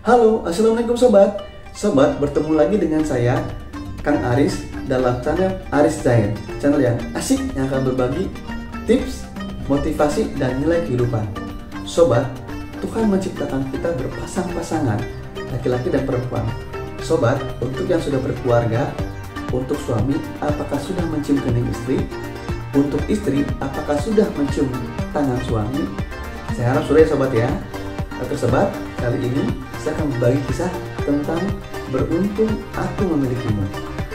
Halo, assalamualaikum sobat. Sobat, bertemu lagi dengan saya, Kang Aris, dalam channel Aris Zain. Channel yang asik yang akan berbagi tips, motivasi, dan nilai kehidupan. Sobat, Tuhan menciptakan kita berpasang-pasangan, laki-laki dan perempuan. Sobat, untuk yang sudah berkeluarga, untuk suami, apakah sudah mencium kening istri? Untuk istri, apakah sudah mencium tangan suami? Saya harap sudah ya sobat ya. Oke sobat, kali ini saya akan berbagi kisah tentang beruntung aku memilikimu.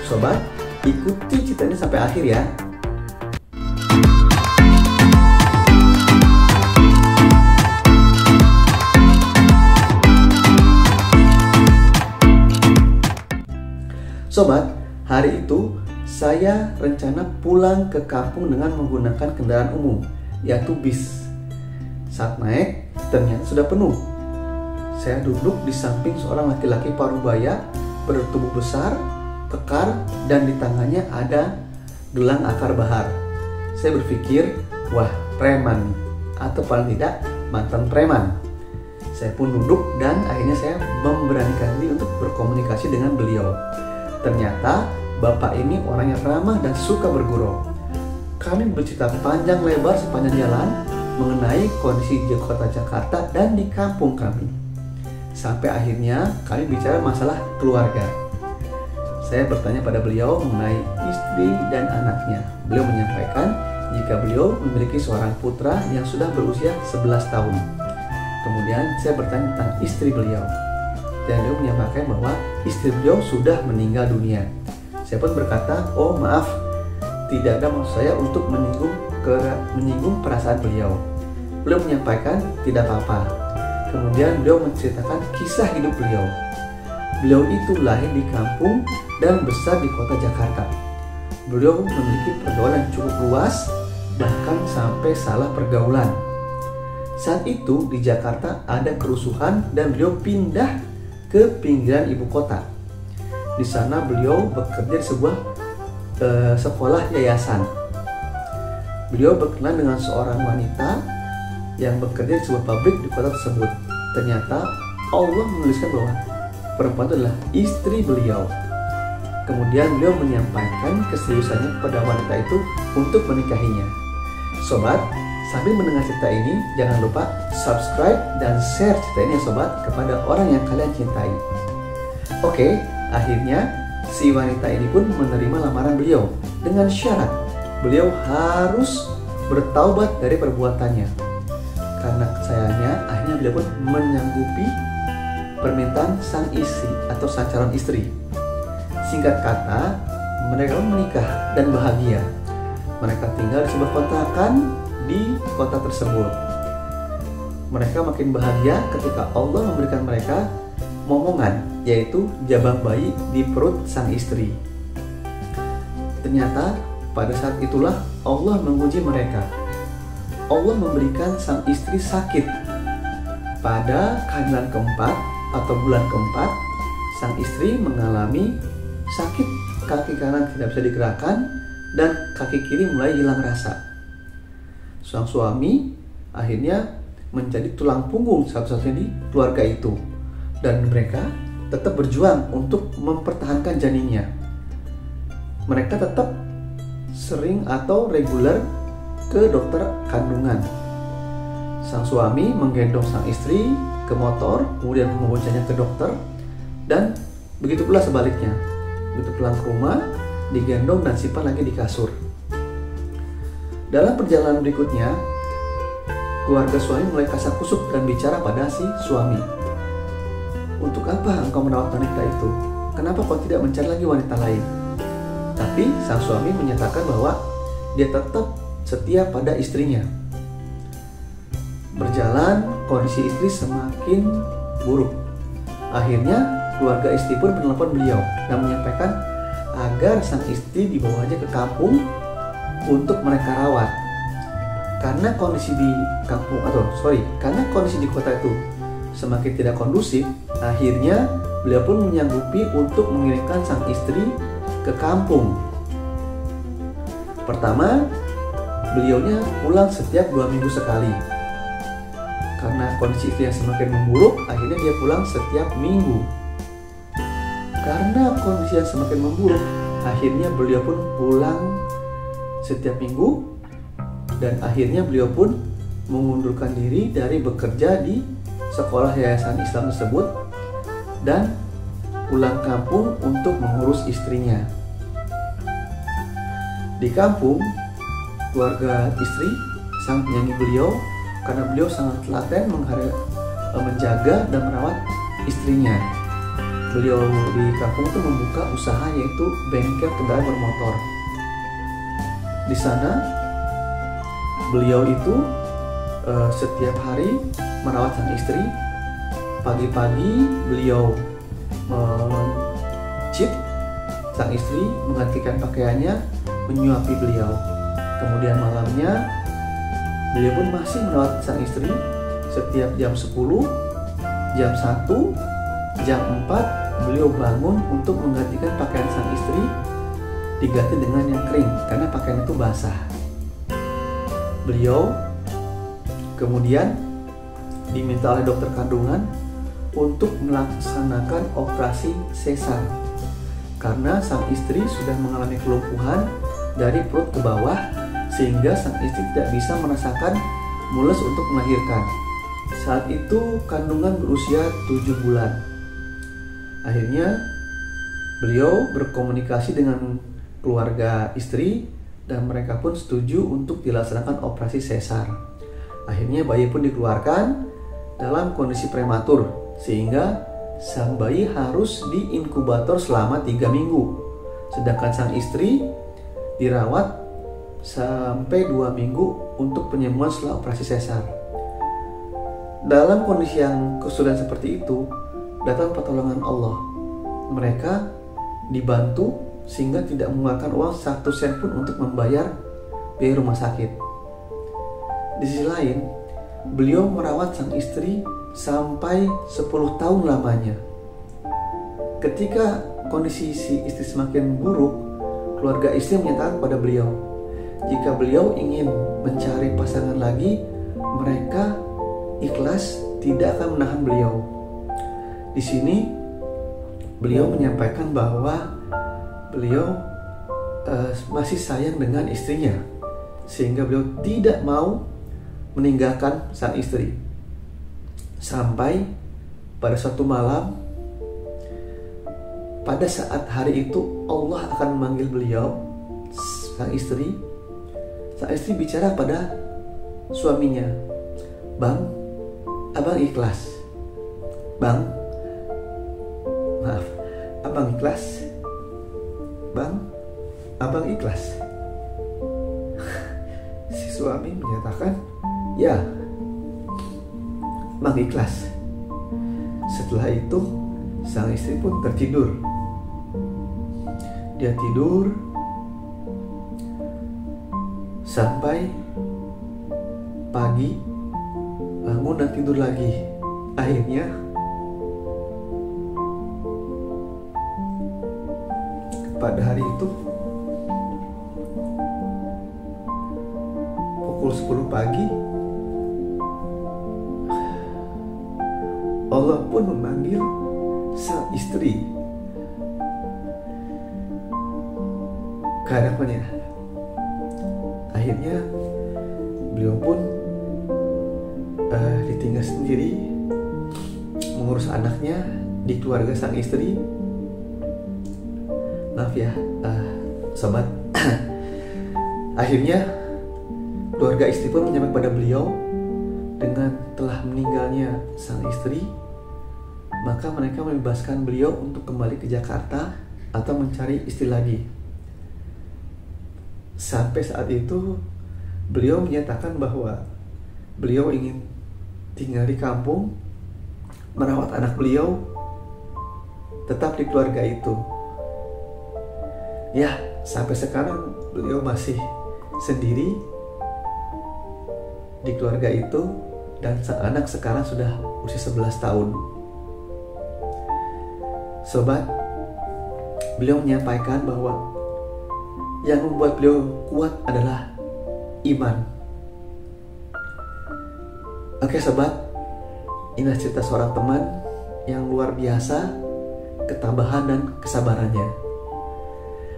Sobat, ikuti ceritanya sampai akhir ya. Sobat, hari itu saya rencana pulang ke kampung dengan menggunakan kendaraan umum, yaitu bis. Saat naik, ternyata sudah penuh. Saya duduk di samping seorang laki-laki parubaya bertubuh besar, kekar, dan di tangannya ada gelang akar bahar. Saya berpikir, wah, preman, atau paling tidak mantan preman. Saya pun duduk dan akhirnya saya memberanikan diri untuk berkomunikasi dengan beliau. Ternyata bapak ini orang yang ramah dan suka bergurau. Kami bercerita panjang lebar sepanjang jalan mengenai kondisi di kota Jakarta dan di kampung kami. Sampai akhirnya kami bicara masalah keluarga. Saya bertanya pada beliau mengenai istri dan anaknya. Beliau menyampaikan jika beliau memiliki seorang putra yang sudah berusia 11 tahun. Kemudian saya bertanya tentang istri beliau. Dan beliau menyampaikan bahwa istri beliau sudah meninggal dunia. Saya pun berkata, oh maaf, tidak ada maksud saya untuk menyinggung perasaan beliau. Beliau menyampaikan tidak apa-apa. Kemudian beliau menceritakan kisah hidup beliau. Beliau itu lahir di kampung dan besar di kota Jakarta. Beliau memiliki pergaulan yang cukup luas, bahkan sampai salah pergaulan. Saat itu di Jakarta ada kerusuhan dan beliau pindah ke pinggiran ibu kota. Di sana beliau bekerja di sebuah sekolah yayasan. Beliau berkenalan dengan seorang wanita yang bekerja di sebuah pabrik di kota tersebut. Ternyata Allah menuliskan bahwa perempuan itu adalah istri beliau. Kemudian beliau menyampaikan keseriusannya kepada wanita itu untuk menikahinya. Sobat, sambil mendengar cerita ini, jangan lupa subscribe dan share cerita ini ya sobat kepada orang yang kalian cintai. Oke, akhirnya si wanita ini pun menerima lamaran beliau dengan syarat beliau harus bertaubat dari perbuatannya. Karena sayangnya, akhirnya beliau pun menyanggupi permintaan sang istri atau sang calon istri. Singkat kata, mereka menikah dan bahagia. Mereka tinggal di sebuah kontrakan di kota tersebut. Mereka makin bahagia ketika Allah memberikan mereka momongan, yaitu jabang bayi di perut sang istri. Ternyata pada saat itulah Allah menguji mereka. Allah memberikan sang istri sakit. Pada kehamilan keempat atau bulan keempat, sang istri mengalami sakit, kaki kanan tidak bisa digerakkan dan kaki kiri mulai hilang rasa. Sang suami akhirnya menjadi tulang punggung satu-satunya di keluarga itu, dan mereka tetap berjuang untuk mempertahankan janinnya. Mereka tetap sering atau reguler ke dokter kandungan. Sang suami menggendong sang istri ke motor, kemudian membawanya ke dokter, dan begitu pula sebaliknya. Begitu pulang ke rumah, digendong dan simpan lagi di kasur. Dalam perjalanan berikutnya, keluarga suami mulai kasak kusuk dan bicara pada si suami. Untuk apa engkau merawat wanita itu? Kenapa kau tidak mencari lagi wanita lain? Tapi sang suami menyatakan bahwa dia tetap setia pada istrinya. Berjalan, kondisi istri semakin buruk. Akhirnya keluarga istri pun menelpon beliau dan menyampaikan agar sang istri dibawanya ke kampung untuk mereka rawat. Karena kondisi di kota itu semakin tidak kondusif, akhirnya beliau pun menyanggupi untuk mengirimkan sang istri ke kampung. Pertama, beliaunya pulang setiap 2 minggu sekali. Karena kondisi istri yang semakin memburuk, akhirnya dia pulang setiap minggu. Karena kondisi yang semakin memburuk, akhirnya beliau pun pulang setiap minggu, dan akhirnya beliau pun mengundurkan diri dari bekerja di sekolah yayasan Islam tersebut dan pulang kampung untuk mengurus istrinya. Di kampung, keluarga istri sangat menyayangi beliau karena beliau sangat telaten menjaga dan merawat istrinya. Beliau di kampung itu membuka usaha, yaitu bengkel kendaraan bermotor. Di sana beliau itu setiap hari merawat sang istri. Pagi-pagi beliau mencit sang istri, menggantikan pakaiannya, menyuapi beliau. Kemudian malamnya beliau pun masih merawat sang istri. Setiap jam 10, jam 1, jam 4 beliau bangun untuk menggantikan pakaian sang istri, diganti dengan yang kering karena pakaian itu basah. Beliau kemudian diminta oleh dokter kandungan untuk melaksanakan operasi sesar karena sang istri sudah mengalami kelumpuhan dari perut ke bawah, sehingga sang istri tidak bisa merasakan mules untuk melahirkan. Saat itu kandungan berusia 7 bulan. Akhirnya beliau berkomunikasi dengan keluarga istri dan mereka pun setuju untuk dilaksanakan operasi sesar. Akhirnya bayi pun dikeluarkan dalam kondisi prematur, sehingga sang bayi harus diinkubator selama 3 minggu. Sedangkan sang istri dirawat sampai 2 minggu untuk penyembuhan setelah operasi sesar. Dalam kondisi yang kesulitan seperti itu, datang pertolongan Allah. Mereka dibantu sehingga tidak mengeluarkan uang 1 sen pun untuk membayar biaya rumah sakit. Di sisi lain, beliau merawat sang istri sampai 10 tahun lamanya. Ketika kondisi si istri semakin buruk, keluarga istri menyatakan kepada beliau, jika beliau ingin mencari pasangan lagi, mereka ikhlas tidak akan menahan beliau. Di sini beliau menyampaikan bahwa beliau masih sayang dengan istrinya, sehingga beliau tidak mau meninggalkan sang istri. Sampai pada suatu malam, pada saat hari itu Allah akan memanggil beliau, sang istri. Sang istri bicara pada suaminya, "Bang, abang ikhlas. Bang, maaf, abang ikhlas. Bang, abang ikhlas." Si suami menyatakan, "Ya, bang ikhlas." Setelah itu sang istri pun tertidur. Dia tidur sampai pagi, bangun dan tidur lagi. Akhirnya pada hari itu pukul 10 pagi, Allah pun memanggil sang istri ke hadapannya. Akhirnya beliau pun ditinggal sendiri mengurus anaknya di keluarga sang istri. Maaf ya sobat. Akhirnya keluarga istri pun menyampaikan kepada beliau, dengan telah meninggalnya sang istri, maka mereka membebaskan beliau untuk kembali ke Jakarta atau mencari istri lagi. Sampai saat itu beliau menyatakan bahwa beliau ingin tinggal di kampung, merawat anak beliau, tetap di keluarga itu. Ya, sampai sekarang beliau masih sendiri di keluarga itu, dan sang anak sekarang sudah usia 11 tahun. Sobat, beliau menyampaikan bahwa yang membuat beliau kuat adalah iman. Oke sobat, inilah cerita seorang teman yang luar biasa ketabahan dan kesabarannya.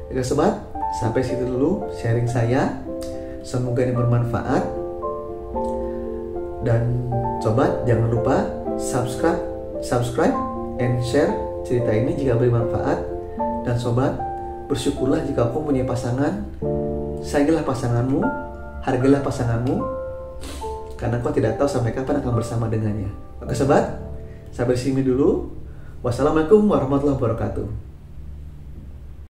Oke sobat, sampai situ dulu sharing saya. Semoga ini bermanfaat. Dan sobat, jangan lupa subscribe and share cerita ini jika bermanfaat. Dan sobat, bersyukurlah jika kau punya pasangan. Sayangilah pasanganmu, hargailah pasanganmu, karena kau tidak tahu sampai kapan akan bersama dengannya. Oke sobat, sampai sini dulu. Wassalamualaikum warahmatullahi wabarakatuh.